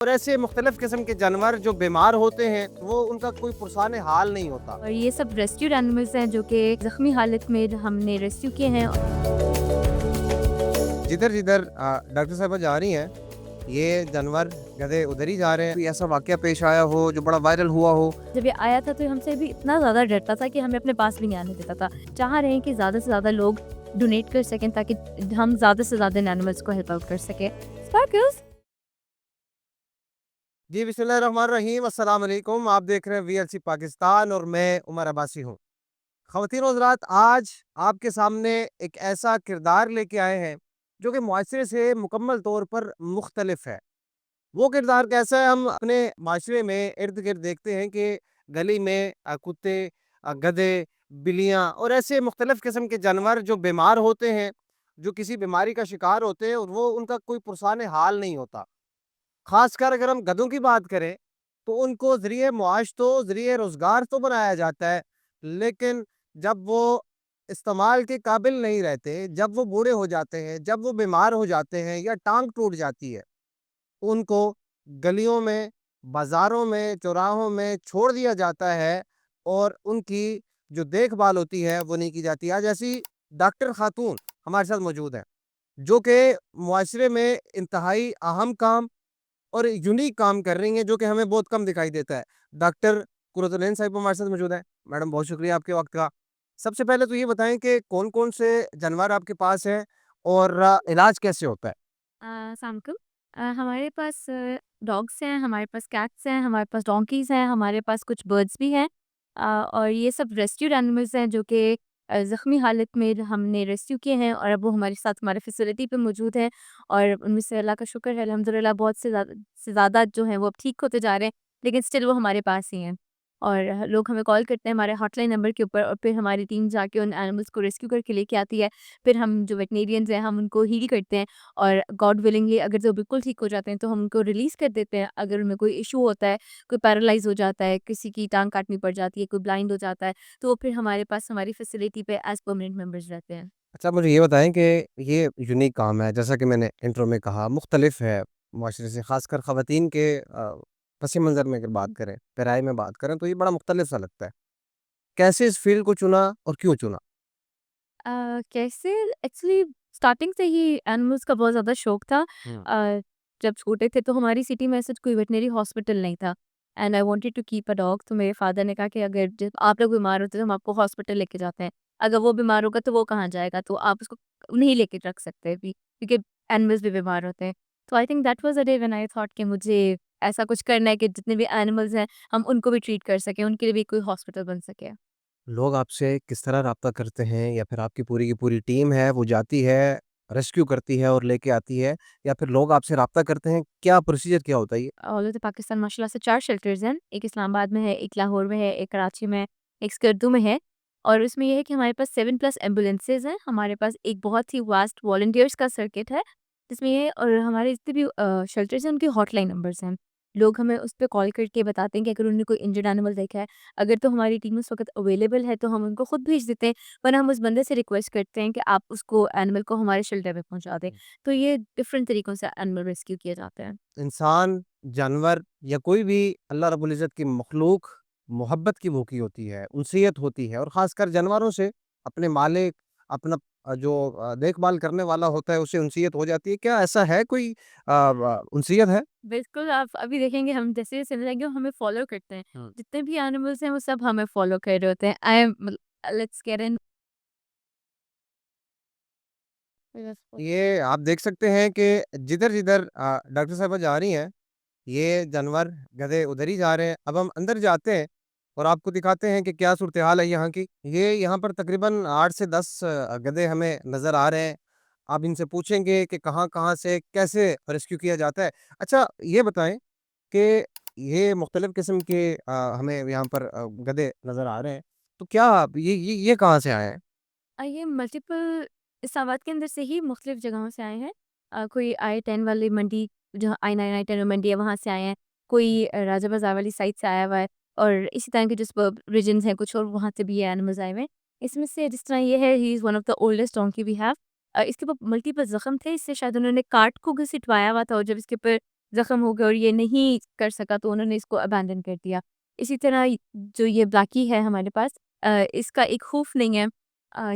और ऐसे मुख्तलिफ किस्म के जानवर जो बीमार होते हैं वो उनका कोई पुरसान हाल नहीं होता। और ये सब रेस्क्यूड एनिमल्स हैं जो कि ज़ख्मी हालत में हमने रेस्क्यू किए हैं। जिधर जिधर डॉक्टर साहबा जा रही हैं, ये जानवर गधे उधर ही जा रहे हैं। कोई ऐसा वाकया पेश आया हो जो बड़ा वायरल हुआ हो? जब ये आया था तो हमसे भी इतना ज़्यादा डरता था कि हमें अपने पास भी नहीं आने देता था। चाह रहे हैं कि ज़्यादा से ज़्यादा लोग डोनेट कर सकें ताकि हम ज़्यादा से ज़्यादा इन एनिमल्स को हेल्प आउट कर सकें। स्पार्कल्स। जी बिस्मिल्लाहिर्रहमानिर्रहीम, अस्सलाम वालेकुम। आप देख रहे हैं वीएलसी पाकिस्तान और मैं उमर अब्बासी हूँ। ख़वातीन और हज़रात, आज आपके सामने एक ऐसा किरदार लेके आए हैं जो कि मुआशरे से मुकम्मल तौर पर मुख्तलिफ है। वो किरदार कैसा है, हम अपने माशरे में इर्द-गिर्द देखते हैं कि गली में कुत्ते, गधे, बिल्लियाँ और ऐसे मुख्तलिफ किस्म के जानवर जो बीमार होते हैं, जो किसी बीमारी का शिकार होते हैं और वो उनका कोई पुरसान हाल नहीं होता। ख़ासकर अगर हम गधों की बात करें, तो उनको ज़रिए मुआश तो, ज़रिए रोज़गार तो बनाया जाता है, लेकिन जब वो इस्तेमाल के काबिल नहीं रहते, जब वो बूढ़े हो जाते हैं, जब वो बीमार हो जाते हैं या टाँग टूट जाती है, उनको गलियों में, बाज़ारों में, चौराहों में छोड़ दिया जाता है और उनकी जो देखभाल होती है, वो नहीं की जाती। आज ऐसी डॉक्टर खातून हमारे साथ मौजूद हैं, जो कि मुआशरे में इंतहाई अहम काम और यूनिक काम कर रही हैं, जो कि हमें बहुत कम दिखाई देता है। डॉक्टर कुरतुल साहिब हमारे साथ मौजूद हैं। मैडम, बहुत शुक्रिया आपके वक़्त का। सबसे पहले तो ये बताएँ कि कौन-कौन से जानवर आपके पास हैं और इलाज कैसे होता है? अस्सलामुअलैकुम। हमारे पास डॉग्स हैं, हमारे पास कैट्स हैं, हमारे पास डोंकीज़ हैं, हमारे पास कुछ बर्ड्स भी हैं। और ये सब रेस्क्यूड एनिमल्स हैं जो कि ज़ख्मी हालत में हमने रेस्क्यू किए हैं और अब वो हमारे साथ हमारे फैसिलिटी पे मौजूद हैं। और उनमें से अल्लाह का शुक्र है, अल्हम्दुलिल्लाह बहुत से ज़्यादा जो हैं वो अब ठीक होते जा रहे हैं, लेकिन स्टिल वो हमारे पास ही हैं। और लोग हमें कॉल करते हैं हमारे हॉटलाइन नंबर के ऊपर और फिर हमारी टीम जाके उन एनिमल्स को रेस्क्यू करके लेके आती है। फिर हम जो वेटनेरियंस हैं हम उनको हील करते हैं और गॉड विलिंगली अगर जो बिल्कुल ठीक हो जाते हैं तो हम उनको रिलीज़ कर देते हैं। अगर उनमें कोई इश्यू होता है, कोई पैरालाइज़ हो जाता है, किसी की टाँग काटनी पड़ जाती है, कोई ब्लाइंड हो जाता है, तो वो फिर हमारे पास हमारी फैसिलिटी पे एज़ परमानेंट मेंबर्स रहते हैं। अच्छा, मुझे ये बताएँ कि ये यूनिक काम है, जैसा कि मैंने इंट्रो में कहा, मुख्तलिफ है मुआशरे से, ख़ासकर ख़वातीन के पस-ए-मंज़र में अगर बात करें, पेराए में बात करें, तो ये बड़ा मुख्तलिफ सा लगता है। कैसे इस फ़ील्ड को चुना और क्यों चुना? कैसे एक्चुअली स्टार्टिंग से ही एनिमल्स का बहुत ज़्यादा शौक था। हुँ। जब छोटे थे तो हमारी सिटी में ऐसा कोई वेटनरी हॉस्पिटल नहीं था and I wanted to keep a dog. तो मेरे फादर ने कहा कि अगर जब आप लोग बीमार होते तो हम आपको हॉस्पिटल लेके जाते हैं। अगर वो बीमार होगा तो वो कहाँ जाएगा? तो आप उसको नहीं लेके रख सकते भी क्योंकि एनिमल्स भी बीमार होते हैं। तो I think that was a day when I thought कि मुझे ऐसा कुछ करना है कि जितने भी एनिमल्स हैं हम उनको भी ट्रीट कर सकें, उनके लिए भी कोई हॉस्पिटल बन सके। लोग आपसे किस तरह राब्ता करते हैं, या फिर आपकी पूरी की पूरी टीम है वो जाती है, रेस्क्यू करती है और लेके आती है, या फिर लोग आपसे राब्ता करते हैं? क्या प्रोसीजर क्या होता है ये? ऑल ओवर द पाकिस्तान माशाल्लाह से 4 शेल्टर्स हैं। एक इस्लामाबाद में है, एक लाहौर में है, एक कराची में, एक स्कर्दू में है। और इसमें ये है कि हमारे पास 7 प्लस एम्बुलेंसेज़ हैं। हमारे पास एक बहुत ही वास्ट वॉलंटियर्स का सर्किट है, जिसमें ये और हमारे जितने भी शेल्टर्स हैं, उनके हॉटलाइन नंबर्स हैं। लोग हमें उस पे कॉल करके बताते हैं कि अगर उन्होंने कोई इंजर्ड एनिमल देखा है, अगर तो हमारी टीम उस वक़्त अवेलेबल है, तो हम उनको खुद भेज देते हैं, वरना हम उस बंदे से रिक्वेस्ट करते हैं कि आप उसको एनिमल को हमारे शेल्टर पे पहुँचा दें। तो ये डिफरेंट तरीकों से एनिमल रेस्क्यू किए जाते हैं। इंसान, जानवर या कोई भी अल्लाह रब्बुल इज़्ज़त की मखलूक मोहब्बत की भूखी होती है, उनसियत होती है, और ख़ासकर जानवरों से अपने मालिक, अपना जो देखभाल करने वाला होता है, उससे उनसियत हो जाती है। क्या ऐसा है कोई उनसियत है? बिल्कुल, आप अभी देखेंगे हम जैसे-जैसे जाएँगे वो हमें फ़ॉलो करते हैं। हुँ। जितने भी एनिमल्स हैं वो सब हमें फ़ॉलो कर रहे होते हैं। I am let's get in. ये आप देख सकते हैं कि जिधर-जिधर डॉक्टर साहिबा जा रही हैं, ये जानवर, गधे उधर ही जा रहे हैं। अब हम अंदर जाते हैं और आपको दिखाते हैं कि क्या सूरत-ए-हाल है यहाँ की। ये यहाँ पर तकरीबन 8 से 10 गधे हमें नज़र आ रहे हैं। आप इनसे पूछेंगे कि कहाँ-कहाँ से कैसे रेस्क्यू किया जाता है। अच्छा, ये बताएँ कि ये मुख्तलिफ़ किस्म के हमें यहाँ पर गधे नज़र आ रहे हैं। तो क्या ये कहाँ से आए हैं? ये मल्टीपल इस्लामाबाद के अंदर से ही मुख्तलिफ जगहों से आए हैं। कोई आई-10 वाली मंडी जहाँ आई-9, आई-10 मंडी है वहाँ से आए हैं। कोई राजा बाज़ार वाली साइड से आया हुआ है और इसी तरह के जो सबर्ब रीजन्स हैं कुछ और वहाँ से भी ये एनिमल्स आए हुए हैं। इसमें से जिस तरह ये है he is one of the oldest donkey we have. इसके ऊपर मल्टीपल ज़ख्म थे, इससे शायद उन्होंने काट को घसीटवाया हुआ था और जब इसके ऊपर ज़ख्म हो गया और ये नहीं कर सका तो उन्होंने इसको अबैंडन कर दिया। इसी तरह जो ये ब्लैकी है हमारे पास, इसका एक खूफ नहीं है।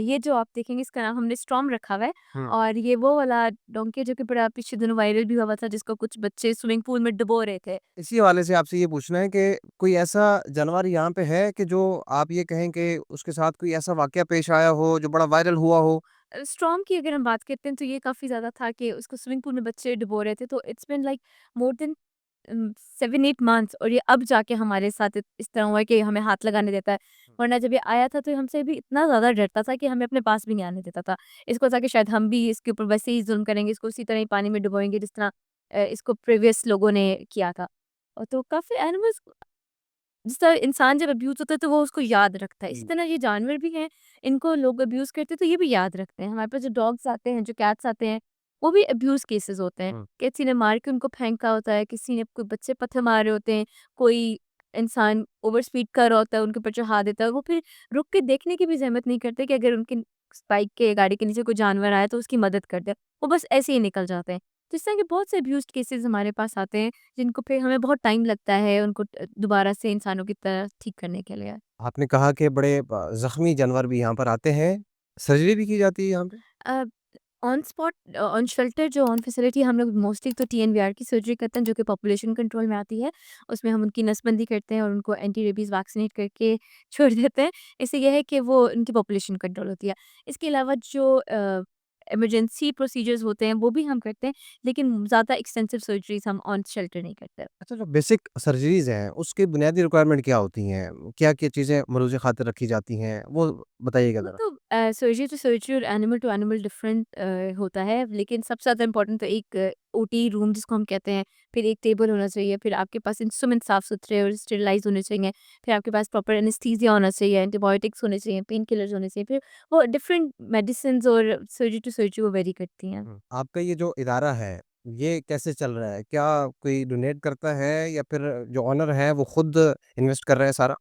ये जो आप देखेंगे इसका नाम हमने स्टॉर्म रखा हुआ है हुँ। और ये वो वाला डोंकी है जो कि बड़ा पीछे दिनों वायरल भी हुआ था जिसको कुछ बच्चे स्विमिंग पूल में डुबो रहे थे। इसी हवाले से आपसे ये पूछना है कि कोई ऐसा जानवर यहाँ पे है कि जो आप ये कहें कि उसके साथ कोई ऐसा वाक़या पेश आया हो, जो बड़ा वायरल हुआ हो? स्टॉर्म की अगर हम बात करते हैं तो ये काफ़ी ज़्यादा था कि उसको स्विमिंग पूल में बच्चे डुबो रहे थे, तो it's been like more than 7-8 months और ये अब जाके हमारे साथ इस तरह हुआ है कि हमें हाथ लगाने देता है। वरना जब ये आया था तो ये हमसे भी इतना ज़्यादा डरता था कि हमें अपने पास भी नहीं आने देता था। इसको था कि शायद हम भी इसके ऊपर वैसे ही ज़ुल्म करेंगे, इसको उसी तरह ही पानी में डुबोएँगे जिस तरह इसको प्रीवियस लोगों ने किया था। और तो काफ़ी एनिमल्स जिस तरह इंसान जब अब्यूज़ होता है तो वो उसको याद रखता है। इसी हुँ। तरह ये जानवर भी हैं, इनको लोग अब्यूज़ करते हैं तो ये भी याद रखते हैं। हमारे पास जो डॉग्स आते हैं, जो कैट्स आते हैं, वो भी अब्यूज़ केसेज़ होते हैं। हुँ। किसी ने मार के उनको फेंका होता है, किसी ने कोई बच्चे पत्थर मारे होते हैं, कोई इंसान ओवर स्पीड कर रहा होता है, उनके ऊपर चढ़ा देता है। वो फिर रुक के देखने की भी ज़हमत नहीं करते कि अगर उनकी बाइक के गाड़ी के नीचे कोई जानवर आया तो उसकी मदद कर दे। वो बस ऐसे ही निकल जाते हैं। तो इस तरह के बहुत से अब्यूज़्ड केसेज़ हमारे पास आते हैं जिनको फिर हमें बहुत टाइम लगता है उनको दोबारा से इंसानों की तरह ठीक करने के लिए। आपने कहा कि बड़े ज़ख्मी जानवर भी यहाँ पर आते हैं। सर्जरी भी की जाती है यहाँ पे? अ, ऑन स्पॉट ऑन शेल्टर जो ऑन फैसिलिटी हम लोग मोस्टली तो टीएनवीआर की सर्जरी करते हैं जो कि पॉपुलेशन कंट्रोल में आती है। उसमें हम उनकी नसबंदी करते हैं और उनको एंटी रेबीज़ वैक्सीनेट करके छोड़ देते हैं। इससे ये है कि वो उनकी पॉपुलेशन कंट्रोल होती है। इसके अलावा जो इमरजेंसी प्रोसीजर्स होते हैं वो भी हम करते हैं, लेकिन ज़्यादा एक्सटेंसिव सर्जरीज़ हम ऑन शेल्टर नहीं करते। अच्छा, जो बेसिक सर्जरीज़ हैं, उसकी बुनियादी रिक्वायरमेंट क्या होती हैं? क्या-क्या चीज़ें मरीज़ ख़ातिर रखी जाती हैं? वो बताइएगा वो ज़रा। तो सर्जरी टू सर्जरी और एनिमल टू एनिमल डिफरेंट होता है, लेकिन सबसे ज़्यादा इम्पोर्टेंट तो एक ओटी रूम जिसको हम कहते हैं, फिर एक टेबल होना चाहिए, फिर आपके पास इंस्ट्रूमेंट साफ-सुथरे और स्टेरिलाइज़ होने चाहिए, फिर आपके पास प्रॉपर एनेस्थीसिया होना चाहिए, एंटीबायोटिक्स होने चाहिए, पेन किलर्स होने चाहिए, फिर वो डिफरेंट मेडिसिन्स और सर्जरी टू सर्जरी वो वेरी करती हैं। हुँ। आपका ये जो इदारा है, ये कैसे चल रहा है? क्या कोई डोनेट करता है या फिर जो ओनर है, वो खुद इन्वेस्ट कर रहे हैं सारा?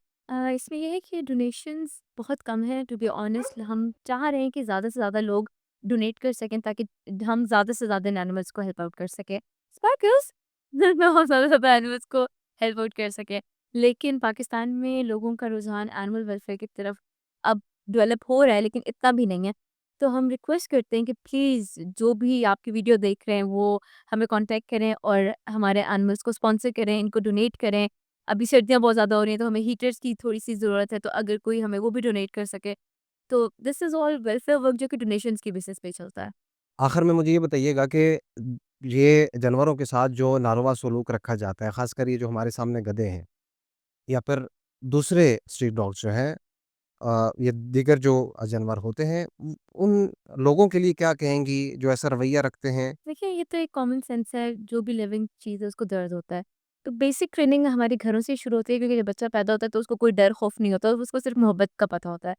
इसमें ये है कि डोनेशंस बहुत कम है टू बी ऑनेस्ट। हम चाह रहे हैं कि ज़्यादा से ज़्यादा लोग डोनेट कर सकें ताकि हम ज़्यादा से ज़्यादा एनिमल्स को हेल्प आउट कर सकें। स्पार्कल्स में और ज़्यादा से ज़्यादा एनिमल्स को हेल्प आउट कर सकें। लेकिन पाकिस्तान में लोगों का रुझान एनिमल वेलफेयर की तरफ अब डेवलप हो रहा है, लेकिन इतना भी नहीं है। तो हम रिक्वेस्ट करते हैं कि प्लीज़ जो भी आपकी वीडियो देख रहे हैं वो हमें कॉन्टैक्ट करें और हमारे एनिमल्स को स्पॉन्सर करें, इनको डोनेट करें। अभी सर्दियाँ बहुत ज़्यादा हो रही हैं तो हमें हीटर्स की थोड़ी-सी ज़रूरत है, तो अगर कोई हमें वो भी डोनेट कर सके, तो this is all welfare work जो कि डोनेशंस की बेसिस पे चलता है। आखिर में मुझे ये बताइएगा कि ये जानवरों के साथ जो नारवा सलूक रखा जाता है, ख़ासकर ये जो हमारे सामने गधे हैं या फिर दूसरे स्ट्रीट डॉग्स जो हैं, या दीगर जो जानवर होते हैं, उन लोगों के लिए क्या कहेंगी जो ऐसा रवैया रखते हैं? देखिए, ये तो एक कॉमन सेंस है, जो भी लिविंग चीज़ है उसको दर्द होता है। तो बेसिक ट्रेनिंग हमारे घरों से ही शुरू होती है क्योंकि जब बच्चा पैदा होता है तो उसको कोई डर खौफ नहीं होता, उसको सिर्फ़ मोहब्बत का पता होता है।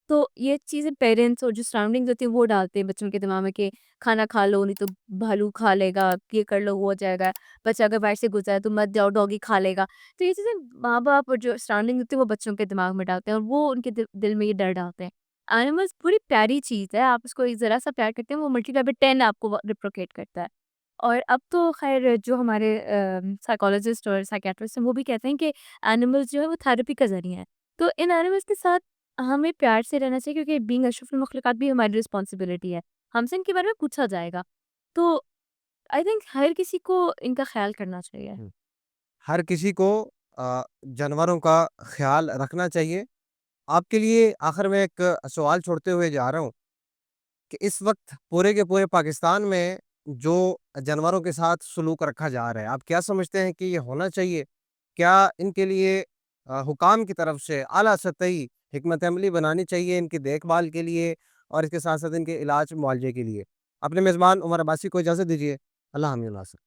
तो ये चीज़ें पेरेंट्स और जो सराउंडिंग्स होती हैं वो डालते हैं बच्चों के दिमाग में कि खाना खा लो नहीं तो भालू खा लेगा, ये कर लो वो हो जाएगा, बच्चा अगर बाहर से गुजरा है तो मत जाओ डॉगी खा लेगा। तो ये चीज़ें माँ-बाप और जो सराउंडिंग होती है वो बच्चों के दिमाग में डालते हैं और वो उनके दिल में ये डर डालते हैं। एनिमल्स बड़ी प्यारी चीज़ है, आप उसको एक ज़रा-सा प्यार करते हैं वो मल्टीप्लाई बाय 10 आपको रेसिप्रोकेट करता है। और अब तो ख़ैर जो हमारे साइकोलॉजिस्ट और साइकियाट्रिस्ट हैं वो भी कहते हैं कि एनिमल्स जो है वो थेरेपी का ज़रिया है। तो इन एनिमल्स के साथ हमें प्यार से रहना चाहिए क्योंकि बीइंग अशरफुल मखलूक़ात भी हमारी रिस्पॉन्सिबिलिटी है। हमसे इनके बारे में पूछा जाएगा। तो आई थिंक हर किसी को इनका ख़्याल करना चाहिए। हुँ। हर किसी को जानवरों का ख़्याल रखना चाहिए। आपके लिए आखिर में एक सवाल छोड़ते हुए जा रहा हूँ कि इस वक़्त पूरे के पूरे पाकिस्तान में जो जानवरों के साथ सलूक रखा जा रहा है, आप क्या समझते हैं कि ये होना चाहिए? क्या इनके लिए हुकाम की तरफ से आला सतही हिकमत अमली बनानी चाहिए इनकी देखभाल के लिए और इसके साथ-साथ इनके इलाज मुआलजे के लिए? अपने मेज़बान उमर अब्बासी को इजाज़त दीजिए। अल्लाह हामिल नासिर।